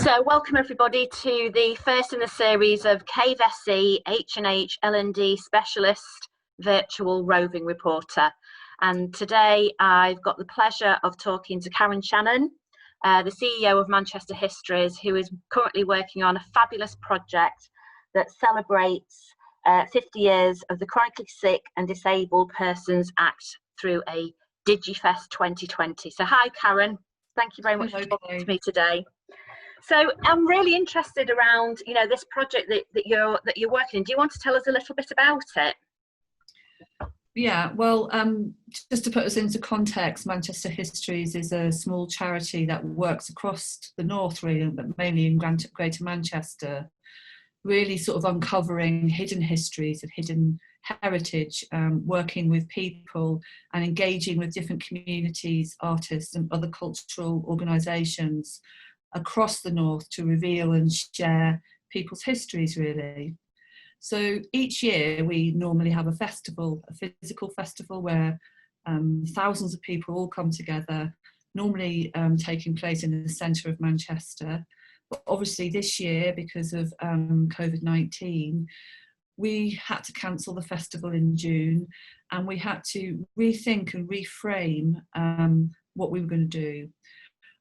So welcome everybody to the first in the series of Vessey H&H L&D Specialist Virtual Roving Reporter. And today I've got the pleasure of talking to Karen Shannon, the CEO of Manchester Histories, who is currently working on a fabulous project that celebrates 50 years of the Chronically Sick and Disabled Persons Act through a DigiFest 2020. So hi Karen, thank you very much for talking to me today. So I'm really interested around, this project that you're working on. Do you want to tell us a little bit about it? Yeah, well, just to put us into context, Manchester Histories is a small charity that works across the north, really, but mainly in Greater Manchester, really sort of uncovering hidden histories and hidden heritage, working with people and engaging with different communities, artists and other cultural organisations across the north to reveal and share people's histories, really. So each year we normally have a festival, a physical festival where thousands of people all come together, normally taking place in the centre of Manchester. But obviously this year, because of COVID-19, we had to cancel the festival in June, and we had to rethink and reframe what we were going to do.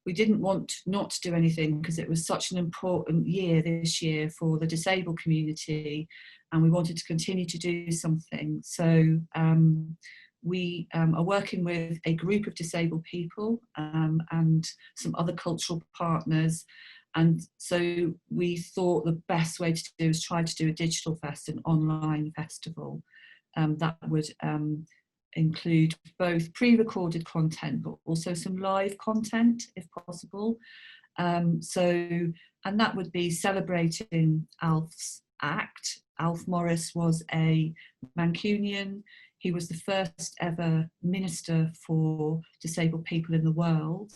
We didn't want not to do anything because it was such an important year this year for the disabled community, and we wanted to continue to do something. So we are working with a group of disabled people and some other cultural partners. And so we thought the best way to do is try to do a digital fest, an online festival that would include both pre-recorded content but also some live content if possible. And that would be celebrating Alf's act. Alf Morris was a Mancunian. He was the first ever minister for disabled people in the world.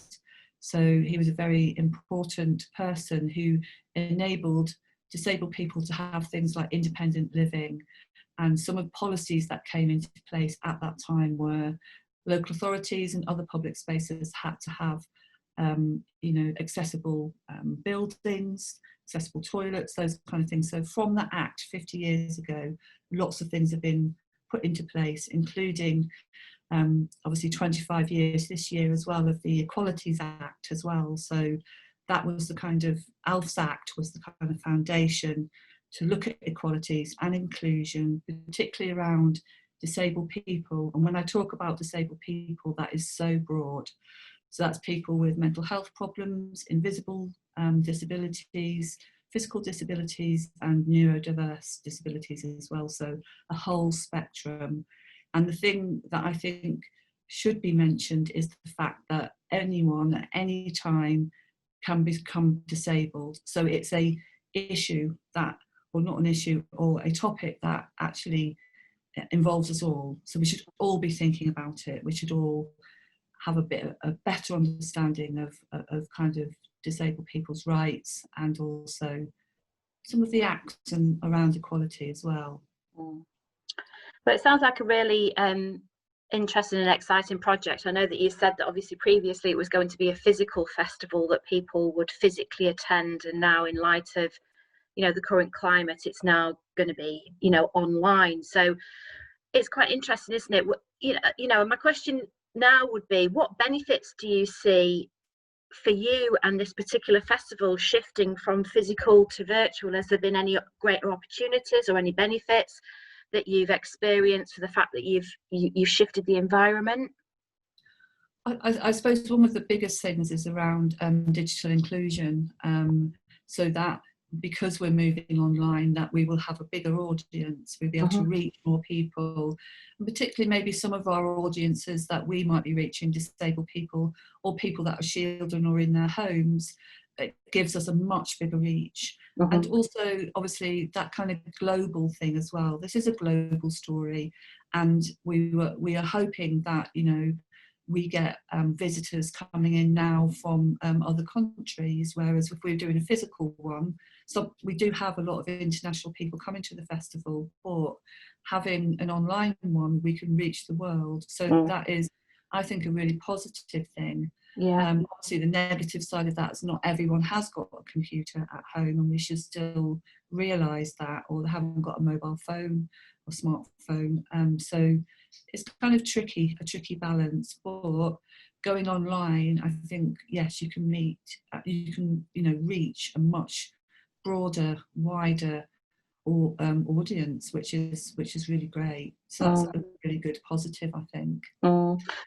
So he was a very important person who enabled disabled people to have things like independent living. And some of the policies that came into place at that time were local authorities and other public spaces had to have, accessible buildings, accessible toilets, those kind of things. So from that act 50 years ago, lots of things have been put into place, including obviously 25 years this year as well of the Equalities Act as well. So that was the kind of, Alf's Act was the kind of foundation to look at equalities and inclusion, particularly around disabled people. And when I talk about disabled people, that is so broad. So that's people with mental health problems, invisible disabilities, physical disabilities, and neurodiverse disabilities as well. So a whole spectrum. And the thing that I think should be mentioned is the fact that anyone at any time can become disabled. So it's a issue that, or not an issue, or a topic that actually involves us all. So we should all be thinking about it. We should all have a better understanding of kind of disabled people's rights and also some of the acts and around equality as well. But it sounds like a really interesting and exciting project. I know that you said that obviously previously it was going to be a physical festival that people would physically attend, and now in light of the current climate, it's now going to be online. So it's quite interesting, isn't it? My question now would be, what benefits do you see for you and this particular festival shifting from physical to virtual? Has there been any greater opportunities or any benefits that you've experienced for the fact that you've shifted the environment? I suppose one of the biggest things is around digital inclusion, so that because we're moving online, that we will have a bigger audience, we'll be able to reach more people, and particularly maybe some of our audiences that we might be reaching, disabled people or people that are shielded or in their homes. It gives us a much bigger reach. And also obviously that kind of global thing as well. This is a global story, and we are hoping that we get visitors coming in now from other countries, whereas if we're doing a physical one, so we do have a lot of international people coming to the festival, but having an online one, we can reach the world. So that is, I think, a really positive thing. Yeah. Obviously the negative side of that is not everyone has got a computer at home, and we should still realise that, or they haven't got a mobile phone or smartphone. So it's kind of a tricky balance. But going online, I think, yes, you can reach a much broader, wider audience, which is really great. So that's a really good positive, I think.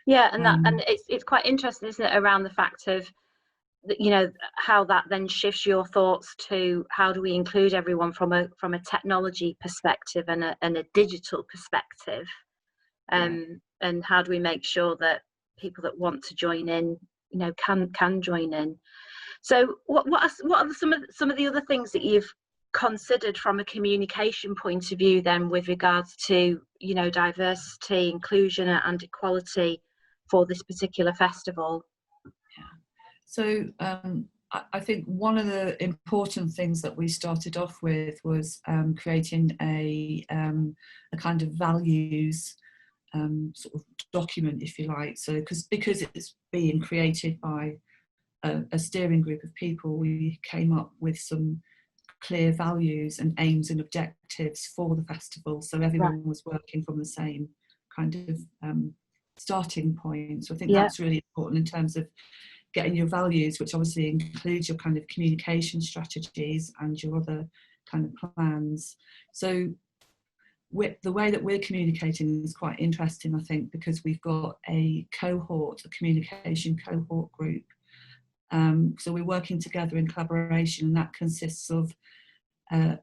Yeah, and it's quite interesting, isn't it, around the fact of, you know, how that then shifts your thoughts to how do we include everyone from a technology perspective and a digital perspective, and how do we make sure that people that want to join in, you know, can join in. So what are some of the other things that you've considered from a communication point of view then, with regards to, you know, diversity, inclusion and equality for this particular festival? So I think one of the important things that we started off with was creating a kind of values sort of document, if you like. So because it's being created by a steering group of people, we came up with some clear values and aims and objectives for the festival, so everyone was working from the same kind of starting point. So I think that's really important in terms of getting your values, which obviously includes your kind of communication strategies and your other kind of plans. So the way that we're communicating is quite interesting, I think, because we've got a communication cohort group. So we're working together in collaboration, and that consists of an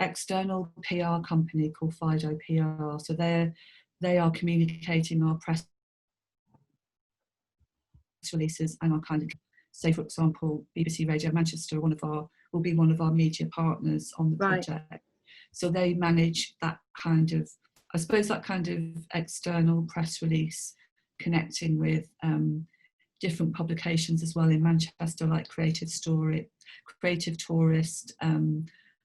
external PR company called Fido PR. So they are communicating our press releases and our kind of, say for example, BBC Radio Manchester will be one of our media partners on the project. So they manage that kind of, I suppose, that kind of external press release, connecting with different publications as well in Manchester, like Creative Tourist,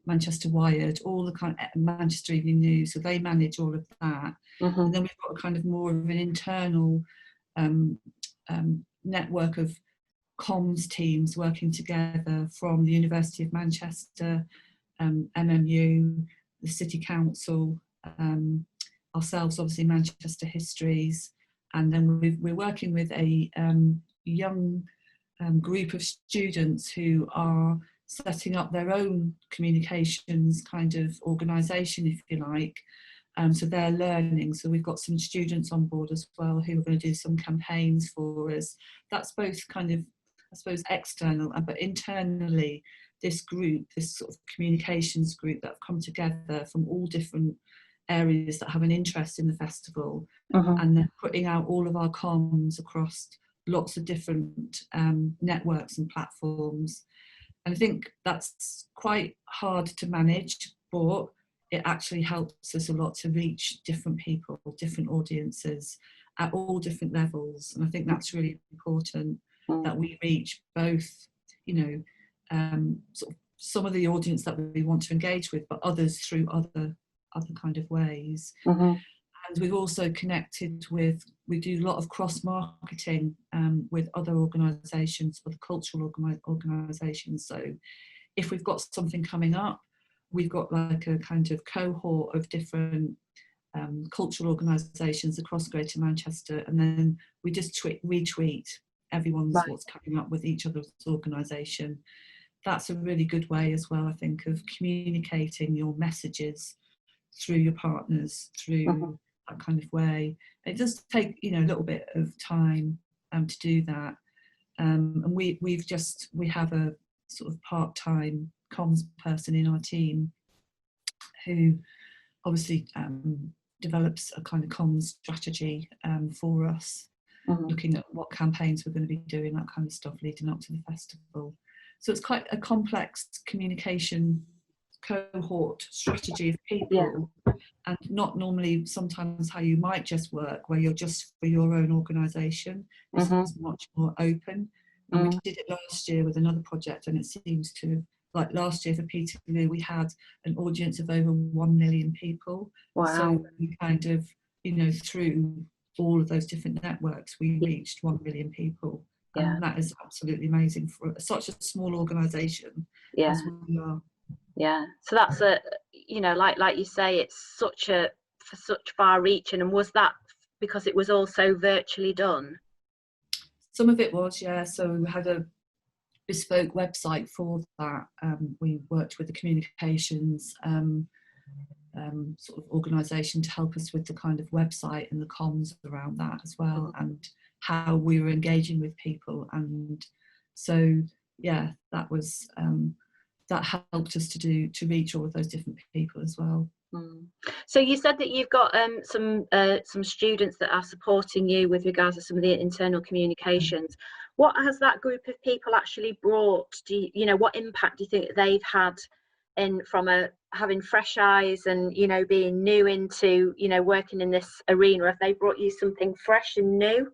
Manchester Wired, all the kind of Manchester Evening News. So they manage all of that. And then we've got a kind of more of an internal network of comms teams working together from the University of Manchester, MMU, the City Council, ourselves, obviously Manchester Histories, and then we're working with a young group of students who are setting up their own communications kind of organisation, if you like. So they're learning. So we've got some students on board as well who are going to do some campaigns for us. That's both kind of, I suppose, external, but internally, this group, this sort of communications group that have come together from all different areas that have an interest in the festival, and they're putting out all of our comms across lots of different networks and platforms. And I think that's quite hard to manage, but it actually helps us a lot to reach different people, different audiences at all different levels. And I think that's really important, that we reach both, you know, sort of some of the audience that we want to engage with, but others through other kind of ways. And we've also connected with, we do a lot of cross-marketing with other organisations, other cultural organisations. So if we've got something coming up, we've got like a kind of cohort of different cultural organisations across Greater Manchester, and then we just retweet everyone's what's coming up with each other's organisation. That's a really good way as well, I think, of communicating your messages through your partners, through that kind of way. It does take, you know, a little bit of time to do that. And we have a sort of part-time comms person in our team who obviously develops a kind of comms strategy for us, looking at what campaigns we're going to be doing, that kind of stuff leading up to the festival. So it's quite a complex communication cohort strategy of people, and not normally sometimes how you might just work, where you're just for your own organisation. This is much more open. And we did it last year with another project, and it seems to, like last year for Peterloo, we had an audience of over 1 million people. So we kind of, you know, through all of those different networks, we reached 1 million people Yeah. And that is absolutely amazing for such a small organisation Yeah. as we are. Yeah. So that's like you say, it's such far reaching. And was that because it was also virtually done? Some of it was, yeah. So we had a bespoke website for that. We worked with the communications sort of organisation to help us with the kind of website and the comms around that as well, and how we were engaging with people. And so, yeah, that was that helped us to reach all of those different people as well. So you said that you've got some students that are supporting you with regards to some of the internal communications. What has that group of people actually brought? What impact do you think they've had from having fresh eyes and being new into working in this arena? Have they brought you something fresh and new?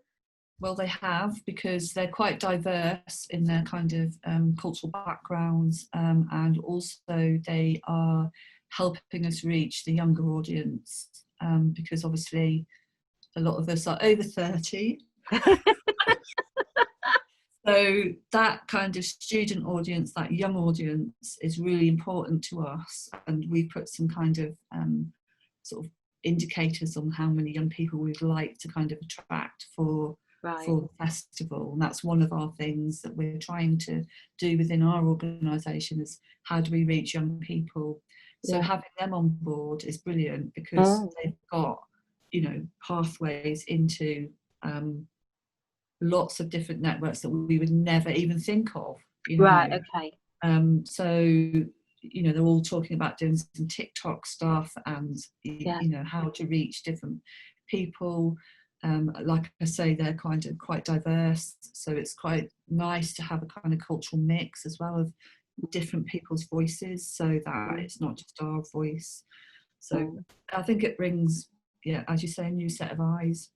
Well, they have, because they're quite diverse in their kind of cultural backgrounds, and also they are helping us reach the younger audience, because obviously a lot of us are over 30. So that kind of student audience, that young audience, is really important to us, and we've put some kind of sort of indicators on how many young people we'd like to kind of attract for the festival. And that's one of our things that we're trying to do within our organisation, is how do we reach young people. So having them on board is brilliant, because they've got pathways into lots of different networks that we would never even think of, Okay. So they're all talking about doing some TikTok stuff, and how to reach different people. Like I say, they're kind of quite diverse, so it's quite nice to have a kind of cultural mix as well of different people's voices, so that it's not just our voice. So I think it brings, as you say, a new set of eyes,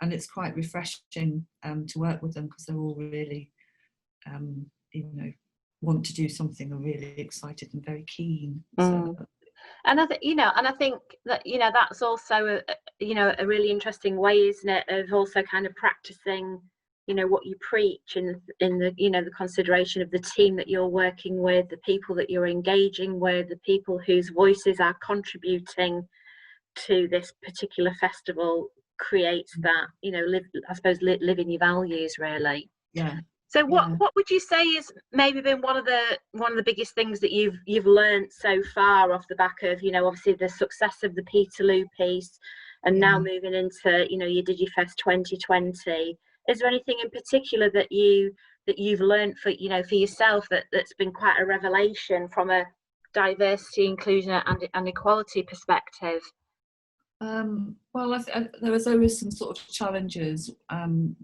and it's quite refreshing to work with them, because they're all really want to do something, are really excited and very keen. And I think that that's also a really interesting way, isn't it, of also kind of practicing what you preach in the the consideration of the team that you're working with, the people that you're engaging with, the people whose voices are contributing to this particular festival, creates that living your values, really. So what would you say is maybe been one of the biggest things that you've learned so far off the back of obviously the success of the Peterloo piece, and now moving into your DigiFest 2020? Is there anything in particular that you've learned for yourself that's been quite a revelation from a diversity, inclusion and equality perspective? Well, there was always some sort of challenges. In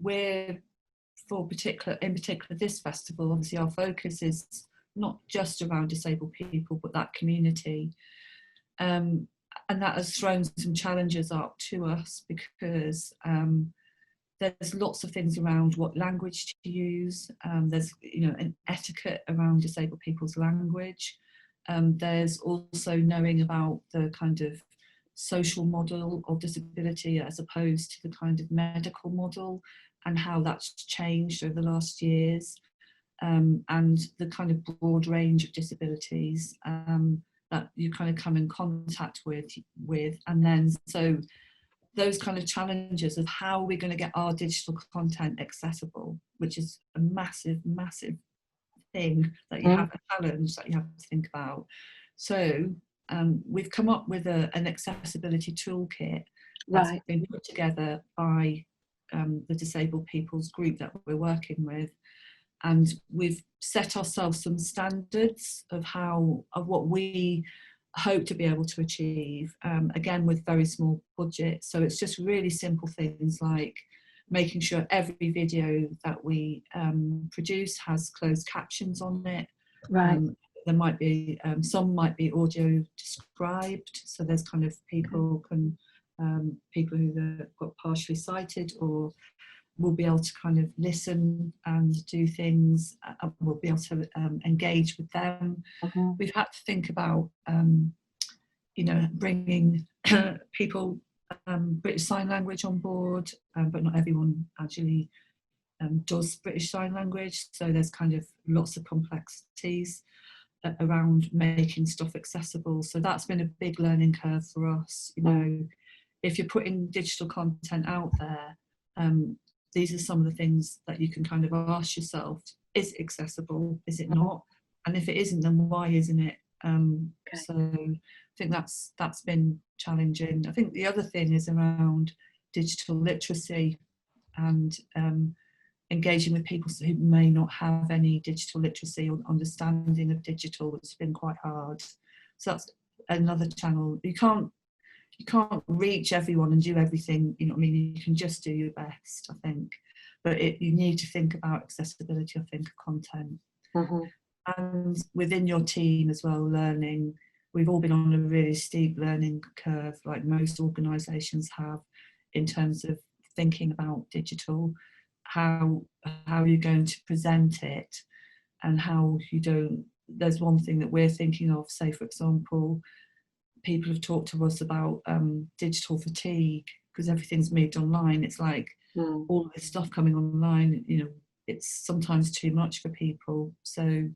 particular this festival, obviously our focus is not just around disabled people, but that community, and that has thrown some challenges up to us, because there's lots of things around what language to use. There's an etiquette around disabled people's language. There's also knowing about the kind of social model of disability as opposed to the kind of medical model, and how that's changed over the last years, and the kind of broad range of disabilities that you kind of come in contact with, and then so those kind of challenges of how we're going to get our digital content accessible, which is a massive thing that you have, a challenge that you have to think about. So we've come up with an accessibility toolkit that's been put together by the disabled people's group that we're working with, and we've set ourselves some standards of what we hope to be able to achieve, again with very small budgets. So it's just really simple things like making sure every video that we produce has closed captions on it. There might be some might be audio described, so there's kind of people who have got partially sighted or will be able to kind of listen and do things, we'll be able to engage with them. We've had to think about bringing people British Sign Language on board, but not everyone actually does British Sign Language, so there's kind of lots of complexities around making stuff accessible. So that's been a big learning curve for us. You know, if you're putting digital content out there, these are some of the things that you can kind of ask yourself: is it accessible? Is it not? And if it isn't, then why isn't it? So I think that's been challenging. I think the other thing is around digital literacy and engaging with people who may not have any digital literacy or understanding of digital. It's been quite hard. So that's another channel. You can't reach everyone and do everything, you know what I mean? You can just do your best, I think. But you need to think about accessibility, I think, of content. And within your team as well, learning. We've all been on a really steep learning curve, like most organisations have, in terms of thinking about digital, how you're going to present it, and how you don't. There's one thing that we're thinking of, say, for example, people have talked to us about digital fatigue, because everything's moved online. It's like all of this stuff coming online, you know, it's sometimes too much for people. So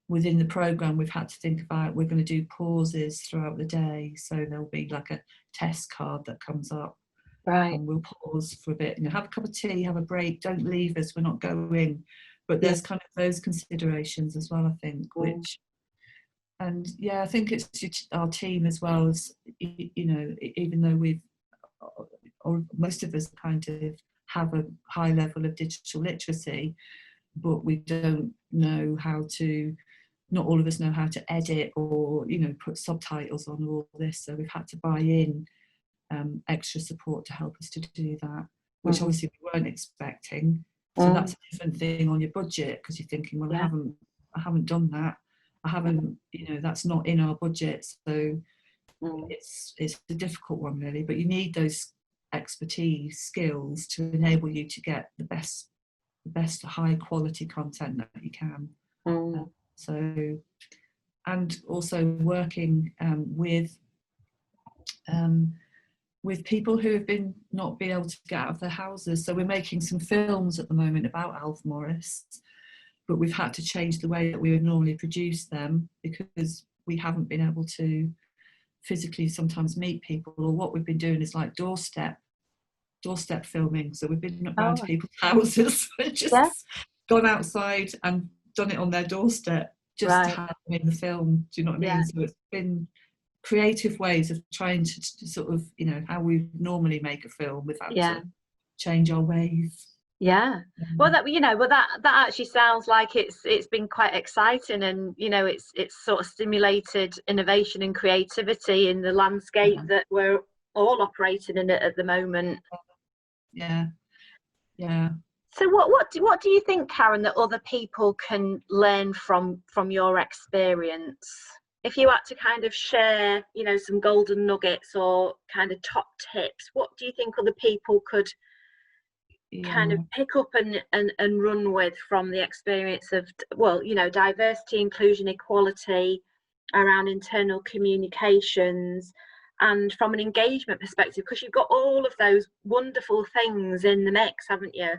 within the programme, we've had to think about, we're going to do pauses throughout the day. So there'll be like a test card that comes up. Right. And we'll pause for a bit, you know, have a cup of tea, have a break, don't leave us, we're not going. But there's kind of those considerations as well, I think, which, and yeah, I think it's our team as well, as, you know, even though or most of us kind of have a high level of digital literacy, but we don't know how to, not all of us know how to edit or, you know, put subtitles on all this. So we've had to buy in extra support to help us to do that, which obviously we weren't expecting. So that's a different thing on your budget, because you're thinking, well, I haven't done that. I haven't, you know, that's not in our budget. So it's a difficult one, really. But you need those expertise skills to enable you to get the best high quality content that you can. So, and also working with people who have not been able to get out of their houses. So we're making some films at the moment about Alf Morris, but we've had to change the way that we would normally produce them, because we haven't been able to physically sometimes meet people. Or what we've been doing is like doorstep filming. So we've been around to people's houses and just gone outside and done it on their doorstep, just to have them in the film. Do you know what I mean? So it's been creative ways of trying to sort of, you know, how we normally make a film without to change our ways. Well, that actually sounds like it's been quite exciting, and you know, it's sort of stimulated innovation and creativity in the landscape that we're all operating in at the moment. So what do you think, Karen, that other people can learn from your experience? If you had to kind of share, you know, some golden nuggets or kind of top tips, what do you think other people could kind of pick up and run with from the experience of, well, you know, diversity, inclusion, equality, around internal communications, and from an engagement perspective, because you've got all of those wonderful things in the mix, haven't you?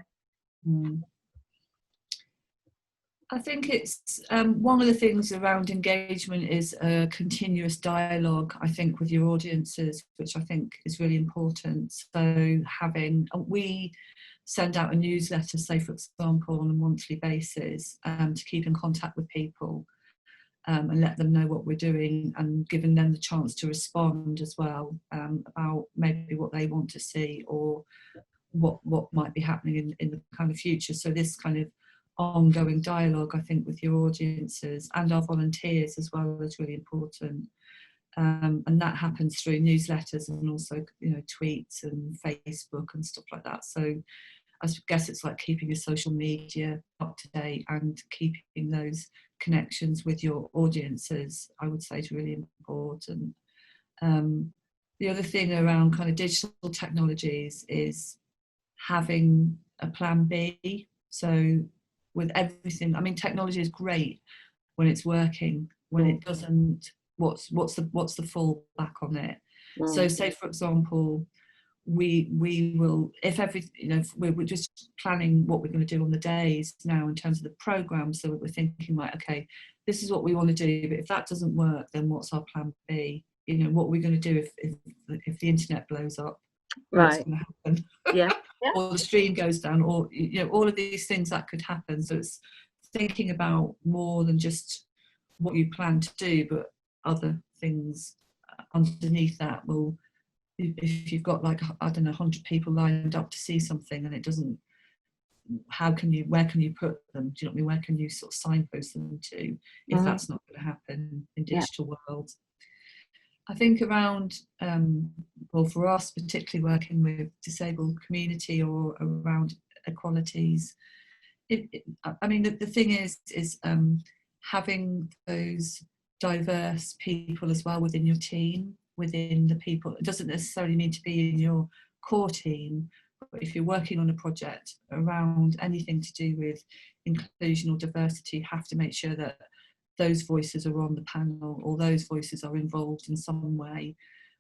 I think it's one of the things around engagement is a continuous dialogue, I think, with your audiences, which I think is really important. So we send out a newsletter, say, for example, on a monthly basis, to keep in contact with people and let them know what we're doing, and giving them the chance to respond as well, about maybe what they want to see or what might be happening in the kind of future. So this kind of ongoing dialogue, I think, with your audiences and our volunteers as well is really important. And that happens through newsletters and also, you know, tweets and Facebook and stuff like that. So I guess it's like keeping your social media up to date and keeping those connections with your audiences, I would say, is really important. The other thing around kind of digital technologies is having a plan B. So with everything, I mean, technology is great when it's working. When it doesn't, what's the fallback on it? So say, for example, we will, if we're just planning what we're going to do on the days now in terms of the programme, so we're thinking, right, okay, this is what we want to do, but if that doesn't work, then what's our plan B? What are we going to do if the internet blows up? What's going to happen? Yeah. Or the stream goes down, or all of these things that could happen. So it's thinking about more than just what you plan to do, but other things underneath that will, if you've got like, I don't know, 100 people lined up to see something and it doesn't, where can you put them? Do you know what I mean? Where can you sort of signpost them to if that's not going to happen in digital world? I think around, well, for us, particularly working with disabled community or around equalities, I mean, the thing is having those diverse people as well within your team, within the people. It doesn't necessarily need to be in your core team, but if you're working on a project around anything to do with inclusion or diversity, you have to make sure that those voices are on the panel, or those voices are involved in some way.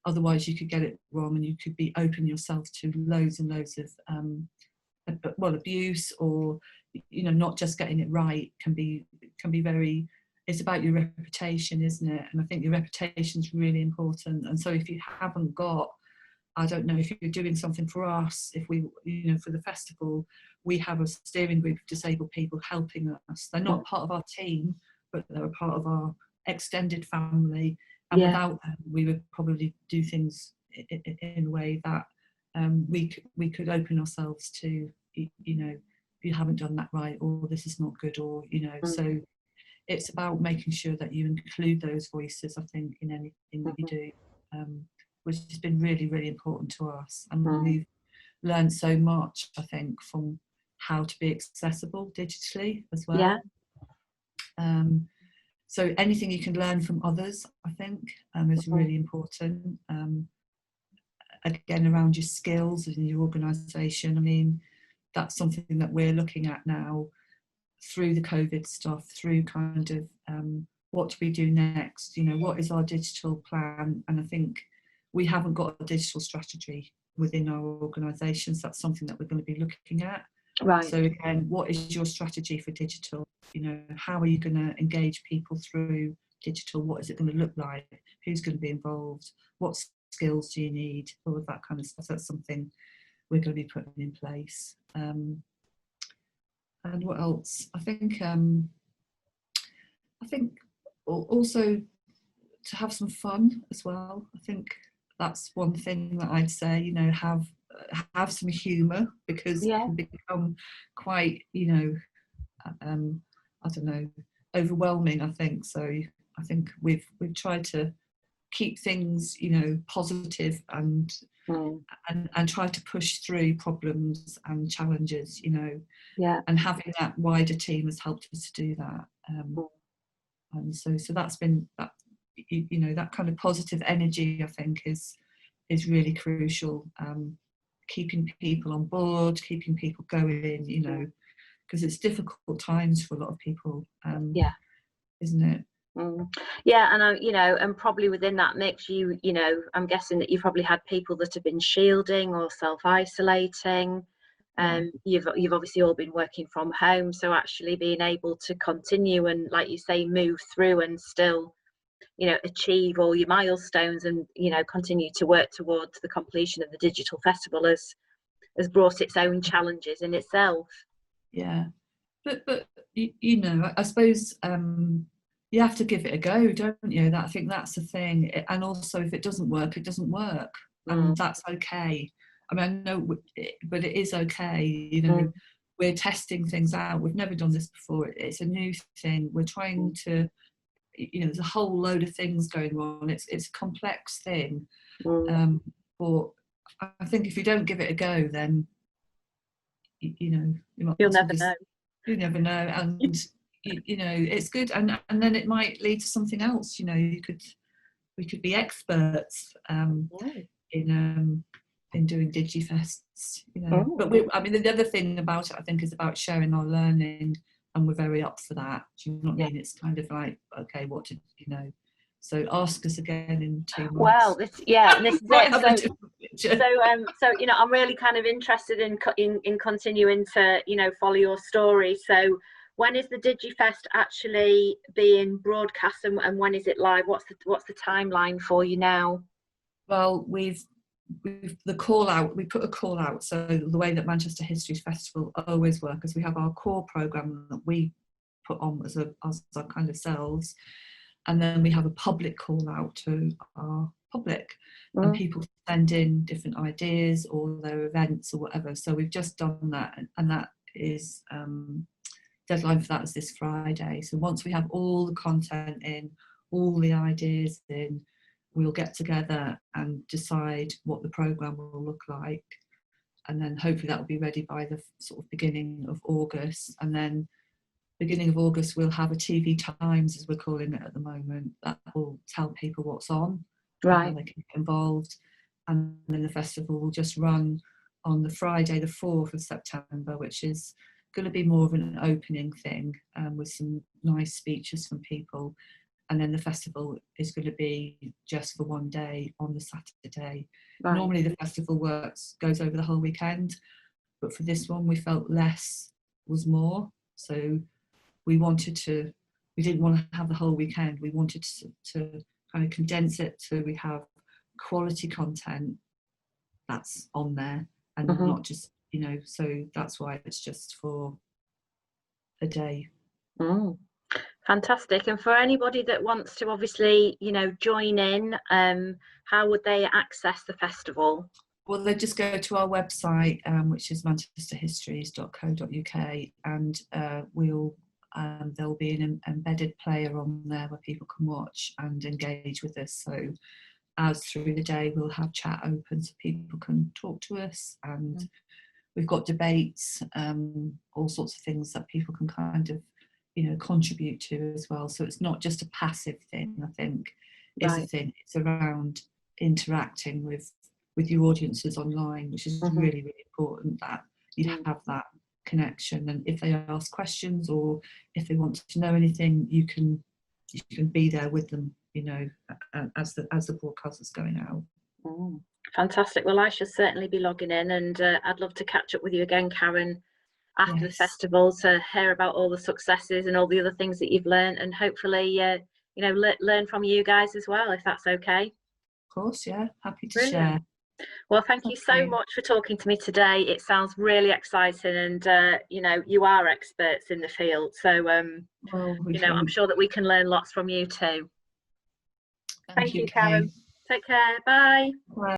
Otherwise you could get it wrong and you could be open yourself to loads and loads of abuse, or not just getting it right can be very, it's about your reputation, isn't it? And I think your reputation is really important. And so if you haven't got, I don't know, if you're doing something for us, if we, for the festival, we have a steering group of disabled people helping us. They're not part of our team, but they're a part of our extended family. And without them, we would probably do things in a way that we could open ourselves to, you haven't done that right, or this is not good, or, so it's about making sure that you include those voices, I think, in anything that you do, which has been really, really important to us. And we've learned so much, I think, from how to be accessible digitally as well. So anything you can learn from others, I think, is really important. Again, around your skills in your organisation, I mean, that's something that we're looking at now through the COVID stuff, through kind of what do we do next? What is our digital plan? And I think we haven't got a digital strategy within our organisations. That's something that we're going to be looking at. Right. So again, what is your strategy for digital? How are you going to engage people through digital? What is it going to look like? Who's going to be involved? What skills do you need? All of that kind of stuff. That's something we're going to be putting in place. And what else? I think also to have some fun as well. I think that's one thing that I'd say. Have some humour, because it can become quite, I don't know, overwhelming, I think. So I think we've tried to keep things, positive and try to push through problems and challenges, and having that wider team has helped us to do that. And so that's been that, that kind of positive energy, I think, is really crucial. Keeping people on board, keeping people going, because it's difficult times for a lot of people, isn't it? Yeah, and and probably within that mix, I'm guessing that you've probably had people that have been shielding or self-isolating. You've obviously all been working from home, so actually being able to continue and, like you say, move through and still, achieve all your milestones and continue to work towards the completion of the digital festival has brought its own challenges in itself. But I suppose you have to give it a go, don't you? I think that's the thing. And also, if it doesn't work, it doesn't work, and that's okay. I mean, I know, but it is okay. We're testing things out. We've never done this before. It's a new thing. We're trying to, there's a whole load of things going on. It's a complex thing. But I think if you don't give it a go, then you'll never know. You never know, and it's good, and then it might lead to something else. We could be experts in doing DigiFests. But the other thing about it, I think, is about sharing our learning, and we're very up for that. Do you know what I mean? It's kind of like, okay, what did So ask us again in 2 months. Well, this is it. So you know, I'm really kind of interested in continuing to, you know, follow your story. So when is the DigiFest actually being broadcast, and when is it live? What's the timeline for you now? Well, we've the call out. We put a call out. So the way that Manchester Histories Festival always work is we have our core program that we put on as our kind of selves, and then we have a public call out to our public, and people send in different ideas or their events or whatever. So we've just done that, and that is deadline for that is this Friday. So once we have all the content in, all the ideas in, we'll get together and decide what the programme will look like, and then hopefully that will be ready by the sort of beginning of August. And then beginning of August we'll have a TV Times, as we're calling it at the moment, that will tell people what's on, right, how they can get involved. And then the festival will just run on the Friday the 4th of September, which is going to be more of an opening thing, with some nice speeches from people. And then the festival is going to be just for one day on the Saturday. Right. Normally the festival goes over the whole weekend, but for this one we felt less was more. So we didn't want to have the whole weekend. We wanted to kind of condense it so we have quality content that's on there, and not just, you know, so that's why it's just for a day. Fantastic. And for anybody that wants to obviously, you know, join in, how would they access the festival? Well, they just go to our website, which is manchesterhistories.co.uk, and there'll be an embedded player on there where people can watch and engage with us. So as through the day we'll have chat open so people can talk to us, and we've got debates, all sorts of things that people can kind of, you know, contribute to as well. So it's not just a passive thing, I think, is the thing. It's around interacting with your audiences online, which is really, really important, that you have that connection. And if they ask questions or if they want to know anything, you can be there with them, you know, as the broadcast is going out. Fantastic. Well, I shall certainly be logging in, and I'd love to catch up with you again, Karen, after the festival, to hear about all the successes and all the other things that you've learned, and hopefully you know, learn from you guys as well, if that's okay. Of course, yeah, happy to share. Well, thank you so much for talking to me today. It sounds really exciting, and you know, you are experts in the field, so you know, I'm sure that we can learn lots from you too. Thank you, Karen. Take care. Bye.